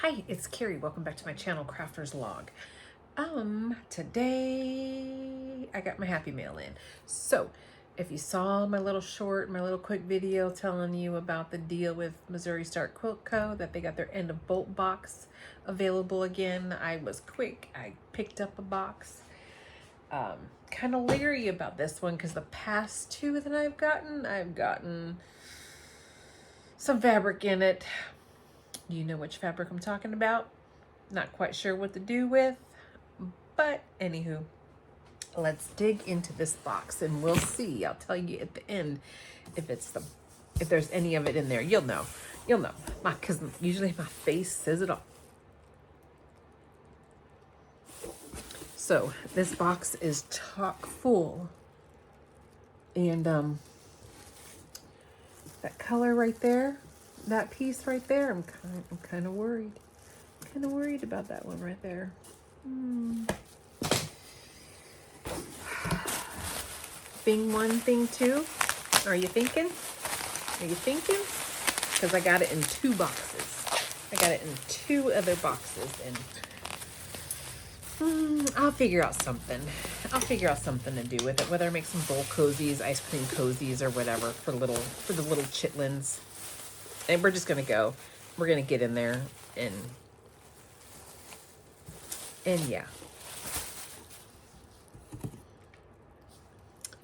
Hi, it's Carrie. Welcome back to my channel, Crafter's Log. Today I got my happy mail in. So if you saw my little quick video telling you about the deal with Missouri Start Quilt Co., that they got their end of bolt box available again, I was quick. I picked up a box. Kind of leery about this one because the past two that I've gotten some fabric in it. You know which fabric I'm talking about. Not quite sure what to do with, but anywho, let's dig into this box and we'll see. I'll tell you at the end if there's any of it in there. You'll know. Because usually my face says it all. So this box is chock full, and that color right there, that piece right there, I'm kind of worried. Kind of worried about that one right there. Thing one, thing two. Are you thinking? Because I got it in two boxes. I got it in two other boxes, and I'll figure out something. I'll figure out something to do with it. Whether I make some bowl cozies, ice cream cozies, or whatever for the little chitlins. And we're just gonna go. We're gonna get in there and yeah.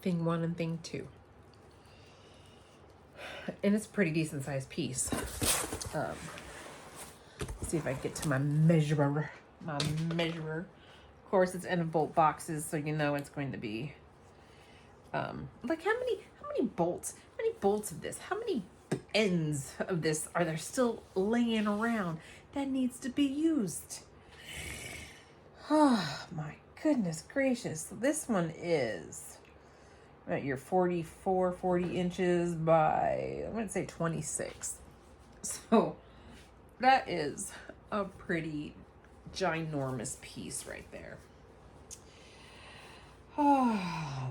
Thing one and thing two. And it's a pretty decent sized piece. See if I get to my measurer. Of course, it's end of bolt boxes, so you know it's going to be like how many bolts of this, how many ends of this are there still laying around that needs to be used? Oh my goodness gracious. So this one is right, you're 40 inches by, I'm gonna say 26. So that is a pretty ginormous piece right there. Oh,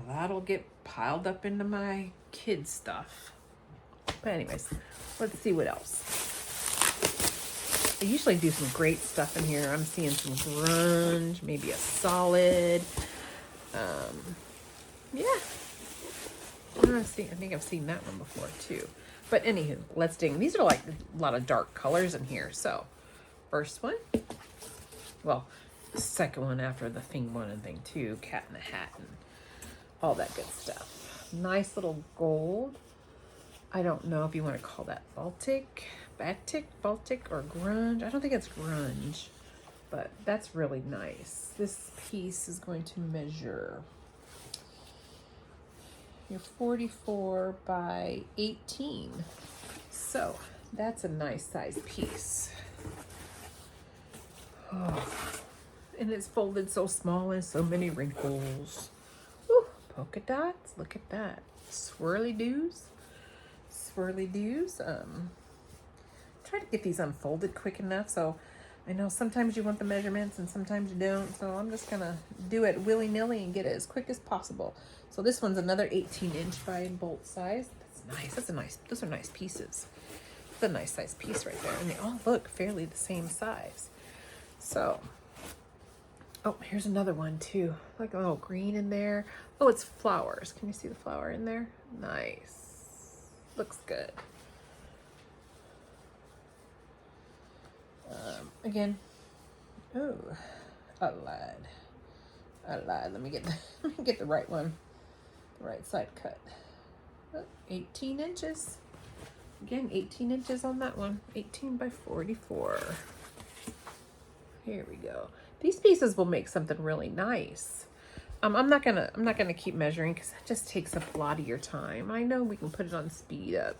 that'll get piled up into my kid stuff. But anyways, let's see what else. I usually do some great stuff in here. I'm seeing some grunge, maybe a solid. Yeah. I think I've seen that one before too. But anywho, let's dig. These are like a lot of dark colors in here. So first one, well, the second one after the thing one and thing two, cat in the hat and all that good stuff. Nice little gold. I don't know if you want to call that Baltic, or grunge. I don't think it's grunge, but that's really nice. This piece is going to measure, you're 44 by 18. So that's a nice size piece. Oh, and it's folded so small and so many wrinkles. Ooh, polka dots, look at that. Swirly doos. Try to get these unfolded quick enough. So I know sometimes you want the measurements and sometimes you don't. So I'm just gonna do it willy-nilly and get it as quick as possible. So this one's another 18-inch by bolt size. That's nice. Those are nice pieces. It's a nice size piece right there. And they all look fairly the same size. So, oh, here's another one too. Like a little green in there. Oh, it's flowers. Can you see the flower in there? Nice. Looks good. Again, oh, I lied. Let me get the right one, the right side cut. 18 inches. Again, 18 inches on that one. 18 by 44. Here we go. These pieces will make something really nice. I'm not gonna keep measuring because that just takes up a lot of your time. I know we can put it on speed up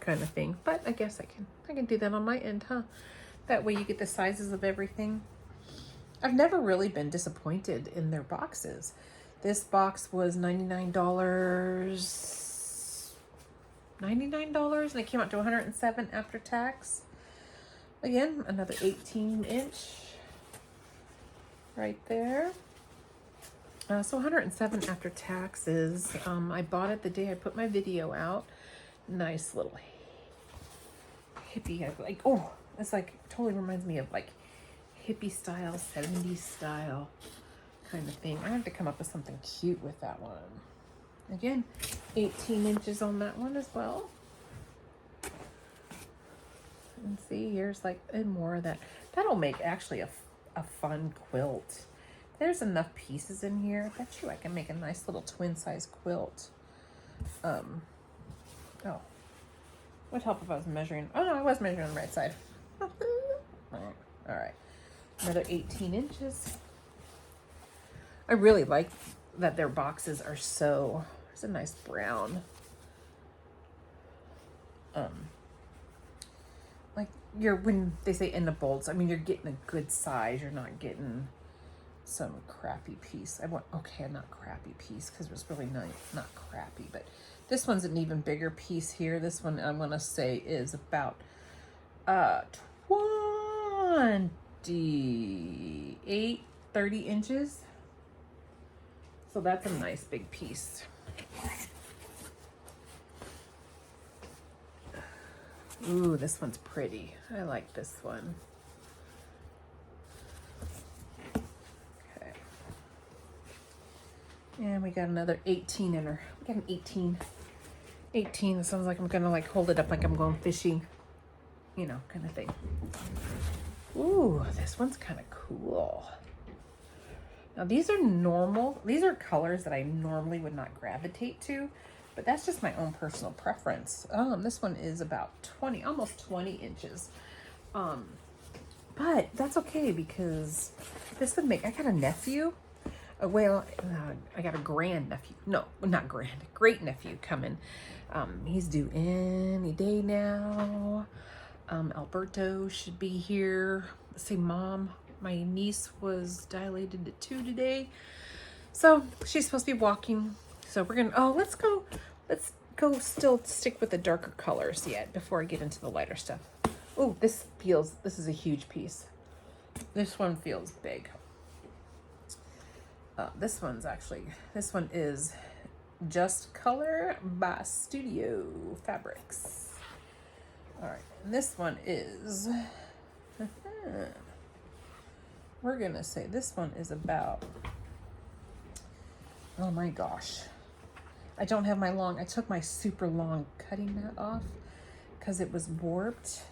kind of thing, but I guess I can do that on my end, huh? That way you get the sizes of everything. I've never really been disappointed in their boxes. This box was $99, and it came out to $107 after tax. Again, another 18-inch right there. So $107 after taxes. I bought it the day I put my video out. Nice little hippie. Like, oh, It's like, totally reminds me of like hippie style, 70s style kind of thing. I have to come up with something cute with that one. Again, 18 inches on that one as well. And see, here's like more of that. That'll make actually a fun quilt. There's enough pieces in here. I bet you I can make a nice little twin size quilt. Oh, would help if I was measuring. Oh no, I was measuring on the right side. All right, another 18 inches. I really like that their boxes are so, it's a nice brown. Like when they say end of bolts, I mean, you're getting a good size. You're not getting some crappy piece. Not crappy piece, because it was really not crappy, but this one's an even bigger piece here. This one I'm gonna say is about 30 inches. So that's a nice big piece. Ooh, this one's pretty. I like this one. Okay. And we got another 18 in her. We got an 18. 18. It sounds like I'm gonna like hold it up like I'm going fishing, you know, kind of thing. Ooh, this one's kind of cool. Now these are normal. These are colors that I normally would not gravitate to, but that's just my own personal preference. This one is about 20, almost 20 inches. But that's okay, because this would make, I got a nephew. I got a grand nephew. No, not grand, great nephew coming. He's due any day now. Alberto should be here. Let's see, Mom, my niece was dilated to 2 today. So she's supposed to be walking. So we're gonna, let's go still stick with the darker colors yet before I get into the lighter stuff. Oh, this is a huge piece. This one feels big. This one is Just Color by Studio Fabrics. All right, and this one is, we're gonna say this one is about, oh my gosh. I don't have my I took my super long cutting mat off because it was warped.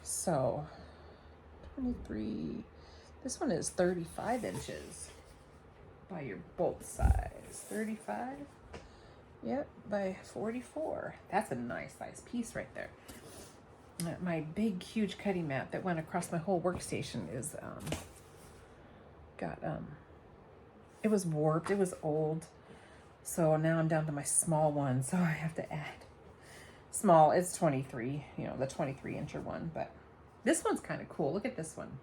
So 23, this one is 35 inches by your bolt size. 35, yep, by 44. That's a nice size piece right there. My big, huge cutting mat that went across my whole workstation is, it was warped, it was old. So now I'm down to my small one, so I have to add. Small, it's 23, you know, the 23-incher one, but this one's kind of cool. Look at this one.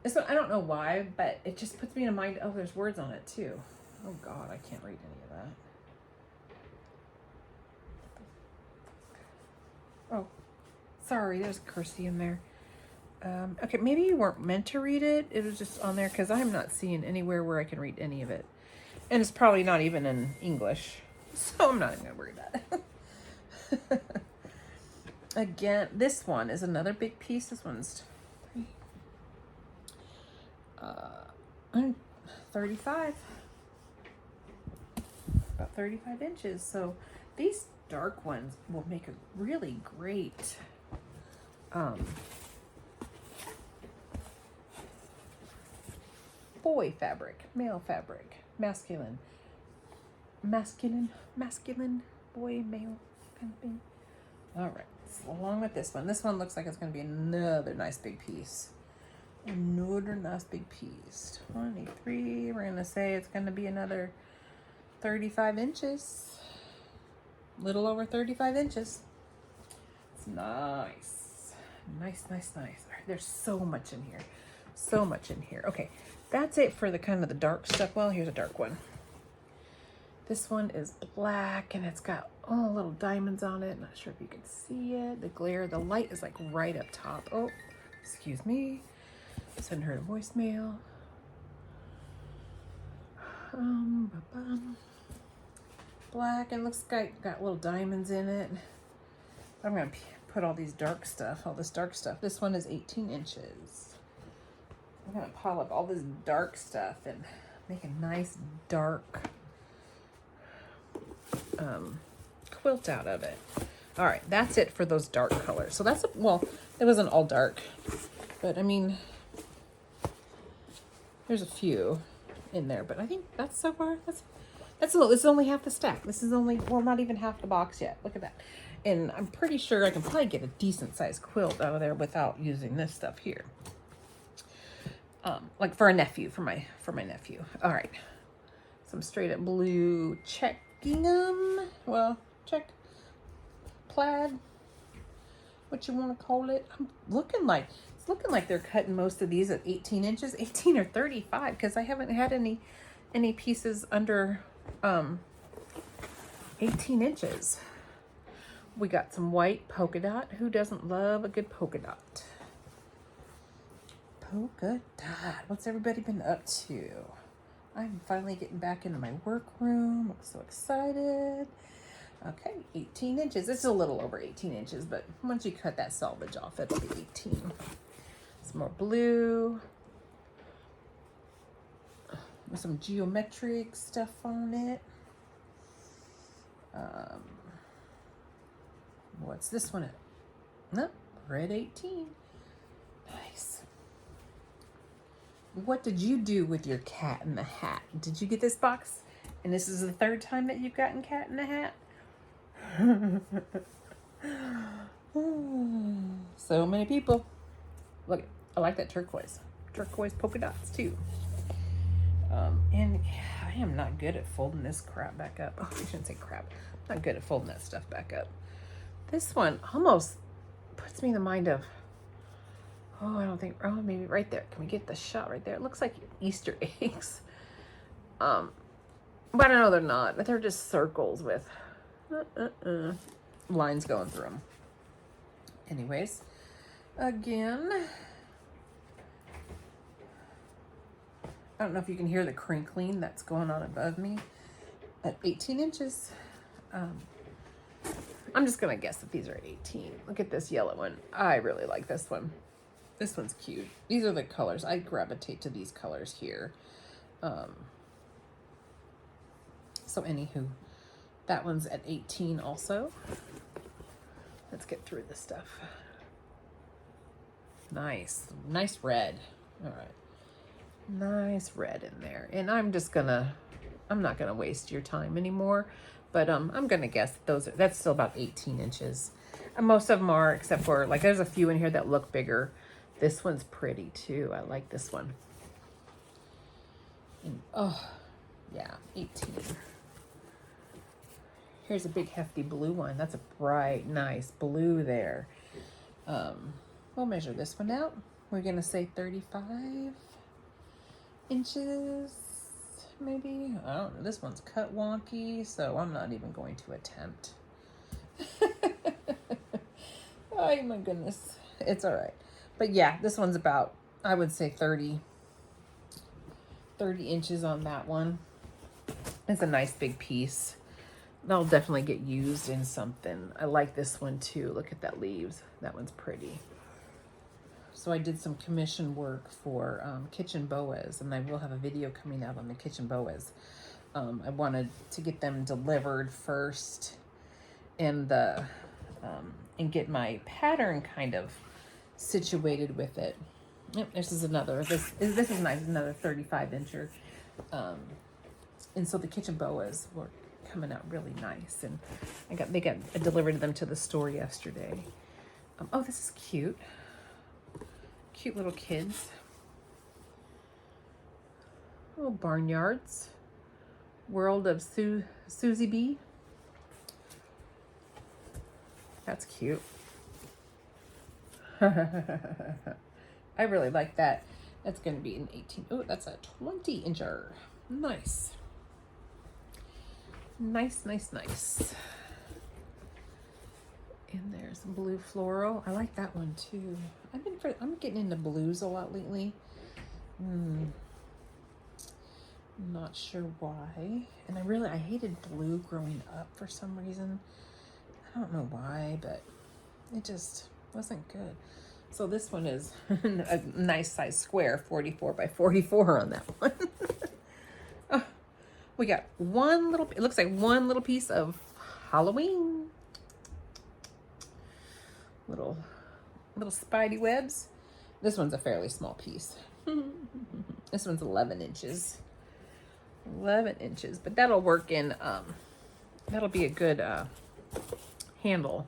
This one, I don't know why, but it just puts me in mind, oh, there's words on it too. Oh God, I can't read any of that. Oh, sorry, there's cursive in there. Okay, maybe you weren't meant to read it. It was just on there because I'm not seeing anywhere where I can read any of it. And it's probably not even in English, so I'm not even gonna worry about it. Again, this one is another big piece. This one's 35, about 35 inches. So these dark ones will make a really great boy fabric, male fabric, masculine, boy, male kind of thing. All right, so along with this one looks like it's going to be another nice big piece. Another nice big piece. 23, we're going to say it's going to be another 35 inches. Little over 35 inches. It's nice. Nice. All right, there's so much in here. So much in here. Okay, that's it for the kind of the dark stuff. Well, here's a dark one. This one is black and it's got little diamonds on it. Not sure if you can see it. The glare, the light is like right up top. Oh, excuse me. Send her a voicemail. Black and looks like got little diamonds in it. I'm gonna put all these dark stuff, all this dark stuff. This one is 18 inches. I'm gonna pile up all this dark stuff and make a nice dark quilt out of it. All right, that's it for those dark colors. So that's, well, it wasn't all dark, but I mean, there's a few in there, but I think that's so far, this is only half the stack. This is only, well, not even half the box yet. Look at that. And I'm pretty sure I can probably get a decent sized quilt out of there without using this stuff here. Like for a nephew, for my nephew. All right, some straight up blue checkingham. Well, check plaid, what you want to call it. It's looking like they're cutting most of these at 18 inches, 18 or 35, because I haven't had any pieces under 18 inches. We got some white polka dot. Who doesn't love a good polka dot? Polka dot. What's everybody been up to? I'm finally getting back into my workroom. I'm so excited. Okay, 18 inches. It's a little over 18 inches, but once you cut that selvage off, it'll be 18. Some more blue. With some geometric stuff on it. What's this one at? Nope, red 18. Nice. What did you do with your Cat in the Hat? Did you get this box? And this is the third time that you've gotten Cat in the Hat? So many people. Look, I like that turquoise polka dots too. And I am not good at folding this crap back up. Oh, I shouldn't say crap. I'm not good at folding that stuff back up. This one almost puts me in the mind of, oh, I don't think, oh, maybe right there. Can we get the shot right there? It looks like Easter eggs. But I know they're not. They're just circles with lines going through them. Anyways, again, I don't know if you can hear the crinkling that's going on above me at 18 inches. I'm just gonna guess that these are 18. Look at this yellow one. I really like this one. This one's cute. These are the colors. I gravitate to these colors here. So anywho, that one's at 18 also. Let's get through this stuff. Nice red. All right. Nice red in there. And I'm not gonna waste your time anymore, but I'm gonna guess that's still about 18 inches. And most of them are, except for, like, there's a few in here that look bigger. This one's pretty too. I like this one. And, oh, yeah, 18. Here's a big hefty blue one. That's a bright, nice blue there. We'll measure this one out. We're gonna say 35 inches, maybe. I don't know. This one's cut wonky, so I'm not even going to attempt. Oh my goodness. It's all right. But yeah, this one's about, I would say 30 inches on that one. It's a nice big piece. That'll definitely get used in something. I like this one too. Look at that leaves. That one's pretty. So I did some commission work for kitchen boas, and I will have a video coming out on the kitchen boas. I wanted to get them delivered first, and get my pattern kind of situated with it. Yep, this is another. This is nice. Another 35 incher. And so the kitchen boas were coming out really nice, and I delivered them to the store yesterday. Oh, this is cute. Cute little kids. Little barnyards. World of Susie B. That's cute. I really like that. That's going to be an 18. Oh, that's a 20 incher. Nice. Nice. And there's some blue floral. I like that one too. I'm getting into blues a lot lately. Not sure why. And I hated blue growing up for some reason. I don't know why, but It just wasn't good. So this one is a nice size square, 44 by 44 on that one. Oh, we got one little, it looks like one little piece of Halloween. Little spidey webs. This one's a fairly small piece. This one's 11 inches. 11 inches, but that'll work in, that'll be a good handle.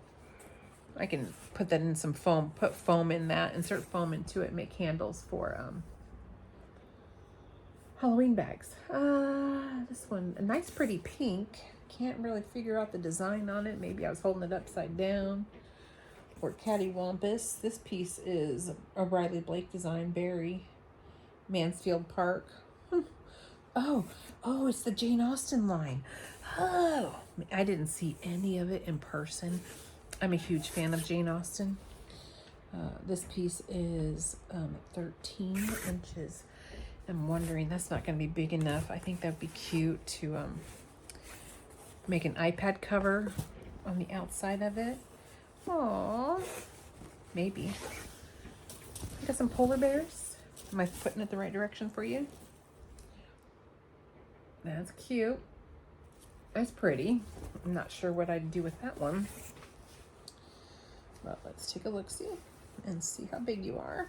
I can put that in some foam, put foam in that, insert foam into it, make handles for Halloween bags. This one, a nice pretty pink. Can't really figure out the design on it. Maybe I was holding it upside down. Or cattywampus. This piece is a Riley Blake design, Berry, Mansfield Park. Oh, it's the Jane Austen line. Oh, I didn't see any of it in person. I'm a huge fan of Jane Austen. This piece is 13 inches. I'm wondering, that's not going to be big enough. I think that'd be cute to make an iPad cover on the outside of it. Aww, maybe. Got some polar bears. Am I putting it the right direction for you? That's cute. That's pretty. I'm not sure what I'd do with that one. But let's take a look-see and see how big you are.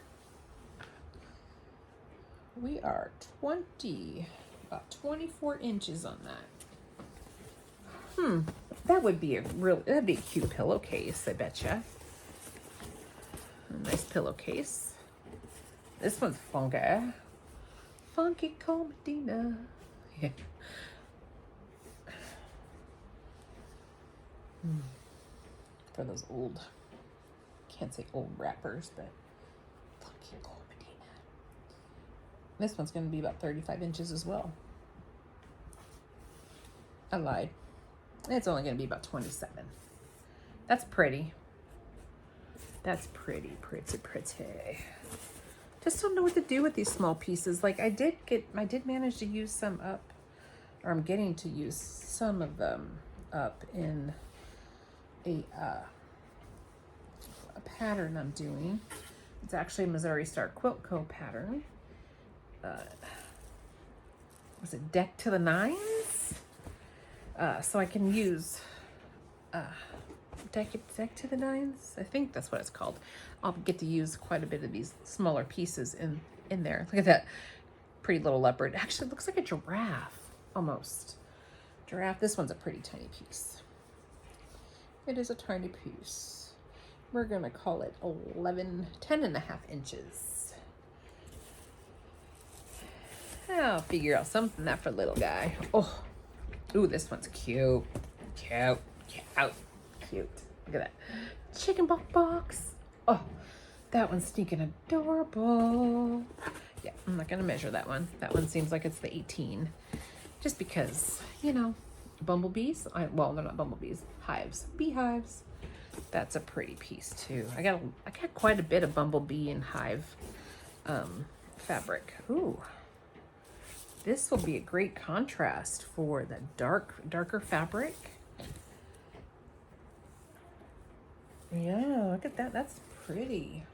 We are about 24 inches on that. That would be that'd be a cute pillowcase, I betcha. A nice pillowcase. This one's funky. Funky Comedina. Yeah. For those old, can't say old rappers, but funky Comedina. This one's going to be about 35 inches as well. I lied. It's only going to be about 27. That's pretty. That's pretty. Just don't know what to do with these small pieces. Like I did manage to use some up, or I'm getting to use some of them up in a pattern I'm doing. It's actually a Missouri Star Quilt Co. pattern. Was it Deck to the Nines? So I can use deck to the Nines. I think that's what it's called. I'll get to use quite a bit of these smaller pieces in there. Look at that pretty little leopard. Actually, it looks like a giraffe almost. Giraffe. This one's a pretty tiny piece. It is a tiny piece. We're gonna call it 10 and a half inches. I'll figure out something that for little guy. Oh. Ooh, this one's cute. Cute. Look at that. Chicken box. Oh, that one's sneaking adorable. Yeah, I'm not going to measure that one. That one seems like it's the 18. Just because, you know, bumblebees. Well, they're not bumblebees. Hives. Beehives. That's a pretty piece, too. I got quite a bit of bumblebee and hive fabric. Ooh. This will be a great contrast for the darker fabric. Yeah, look at that. That's pretty.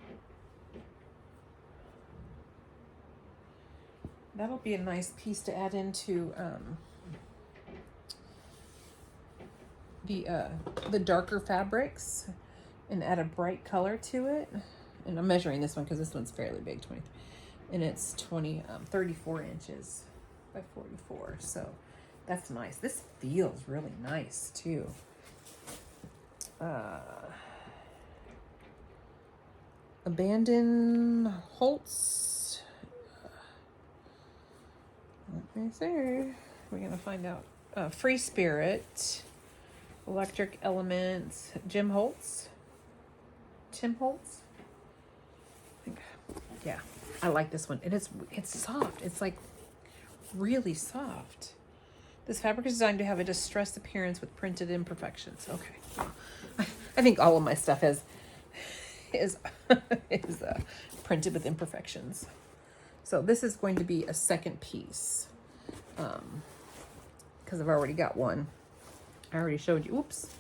That'll be a nice piece to add into the darker fabrics and add a bright color to it. And I'm measuring this one because this one's fairly big, 20, and it's 34 inches. By 44, so that's nice. This feels really nice too. Abandon Holtz. Let me see. We're gonna find out. Free Spirit, Electric Elements, Tim Holtz. Yeah, I like this one. And it's soft. It's like really soft. This fabric is designed to have a distressed appearance with printed imperfections. Okay. I think all of my stuff is printed with imperfections. So this is going to be a second piece. Because I've already got one. I already showed you. Oops.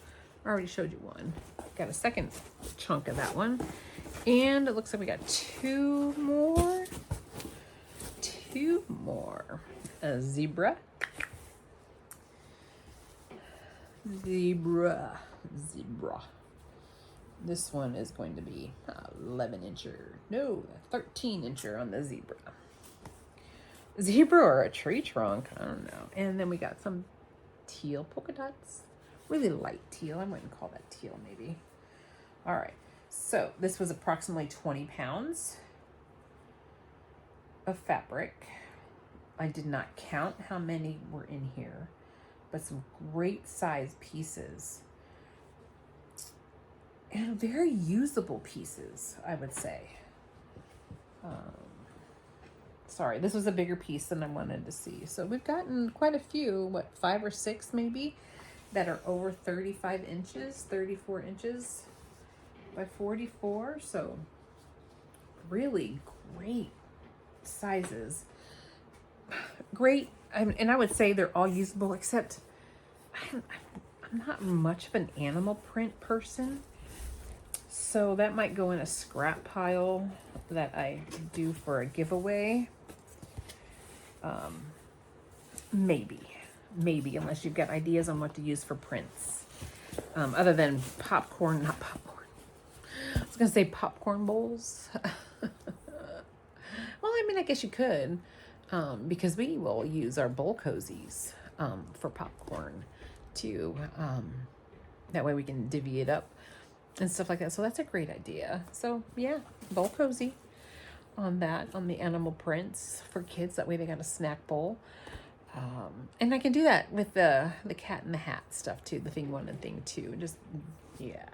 I already showed you one. Got a second chunk of that one. And it looks like we got two more. Two more. A zebra. Zebra. This one is going to be 11 incher. No, 13 incher on the zebra. Zebra or a tree trunk, I don't know. And then we got some teal polka dots. Really light teal. I wouldn't call that teal maybe. All right. So this was approximately 20 pounds of fabric. I did not count how many were in here, but some great size pieces. And very usable pieces, I would say. Sorry, this was a bigger piece than I wanted to see. So we've gotten quite a few, what, 5 or 6 maybe, that are over 35 inches, 34 inches by 44. So really great sizes. Great, and I would say they're all usable, except I'm not much of an animal print person. So that might go in a scrap pile that I do for a giveaway. Maybe, unless you've got ideas on what to use for prints. Other than popcorn, not popcorn. I was gonna say popcorn bowls. Well, I mean, I guess you could, because we will use our bowl cozies for popcorn too. That way we can divvy it up and stuff like that. So that's a great idea. So yeah, bowl cozy on that, on the animal prints for kids. That way they got a snack bowl. And I can do that with the cat in the hat stuff too, the thing 1 and thing 2. Just, yeah.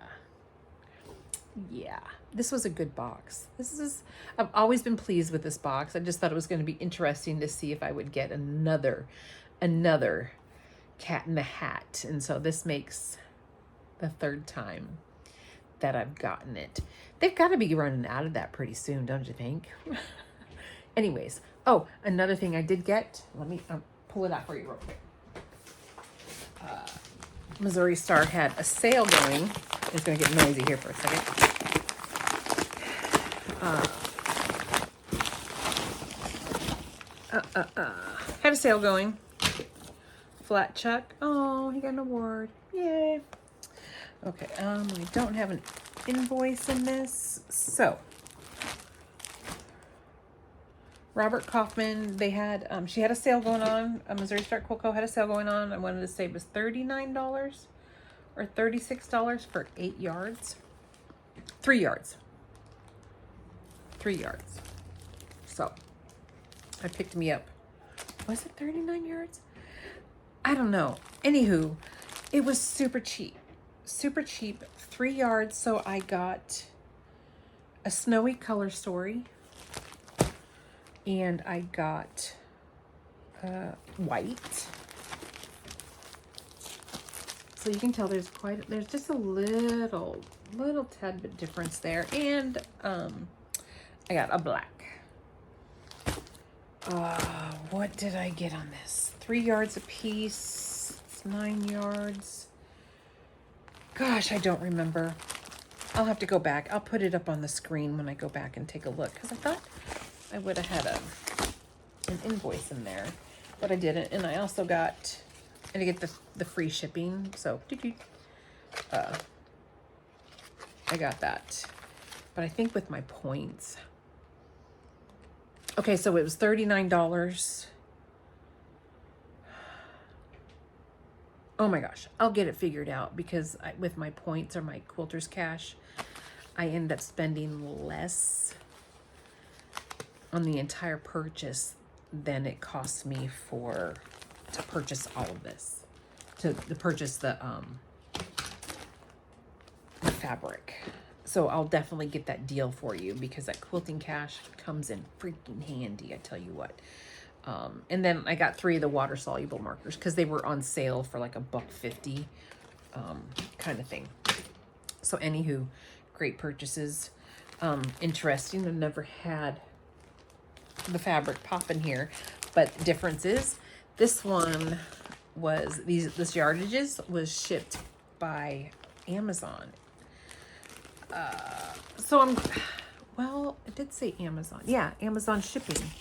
This was a good box. I've always been pleased with this box. I just thought it was going to be interesting to see if I would get another cat in the hat. And so this makes the 3rd time that I've gotten it. They've got to be running out of that pretty soon, don't you think? Anyways, oh, another thing I did get. Let me pull it out for you real quick. Missouri Star had a sale going. It's going to get noisy here for a second. Had a sale going. Flat Chuck. Oh, he got an award. Yay. Okay, we don't have an invoice in this. So, Robert Kaufman, they had, she had a sale going on. Missouri Star Quilco had a sale going on. I wanted to say it was $39 or $36 for 8 yards. 3 yards. 3 yards. So, I picked me up. Was it 39 yards? I don't know. Anywho, it was super cheap. Super cheap. 3 yards. So I got a snowy color story. And I got white. So you can tell there's just a little tad bit difference there. And I got a black. What did I get on this? 3 yards a piece. It's 9 yards. Gosh, I don't remember. I'll have to go back. I'll put it up on the screen when I go back and take a look, because I thought I would have had an invoice in there, but I didn't. And I also got, and I get the free shipping. So I got that. But I think with my points. Okay, so it was $39. Oh my gosh, I'll get it figured out, because with my points or my Quilter's Cash, I end up spending less on the entire purchase than it costs me to purchase all of this, to purchase the fabric. So I'll definitely get that deal for you, because that Quilting Cash comes in freaking handy, I tell you what. And then I got 3 of the water soluble markers, because they were on sale for like $1.50 kind of thing. So anywho, great purchases. Interesting. I've never had the fabric pop in here, but difference is this one was this yardages was shipped by Amazon. Well, it did say Amazon. Yeah, Amazon shipping.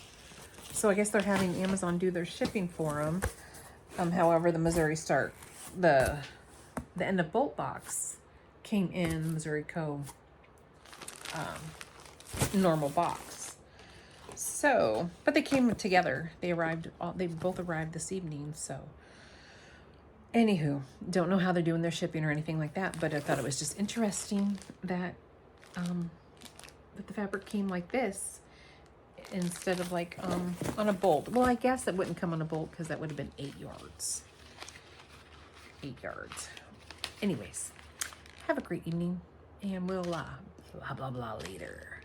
So I guess they're having Amazon do their shipping for them. However, the Missouri Star, the end of bolt box came in Missouri Co. Normal box. So, but they came together. They both arrived this evening. So, anywho, don't know how they're doing their shipping or anything like that. But I thought it was just interesting that that the fabric came like this instead of like on a bolt. Well, I guess it wouldn't come on a bolt because that would have been 8 yards. 8 yards. Anyways, have a great evening, and we'll blah blah blah later.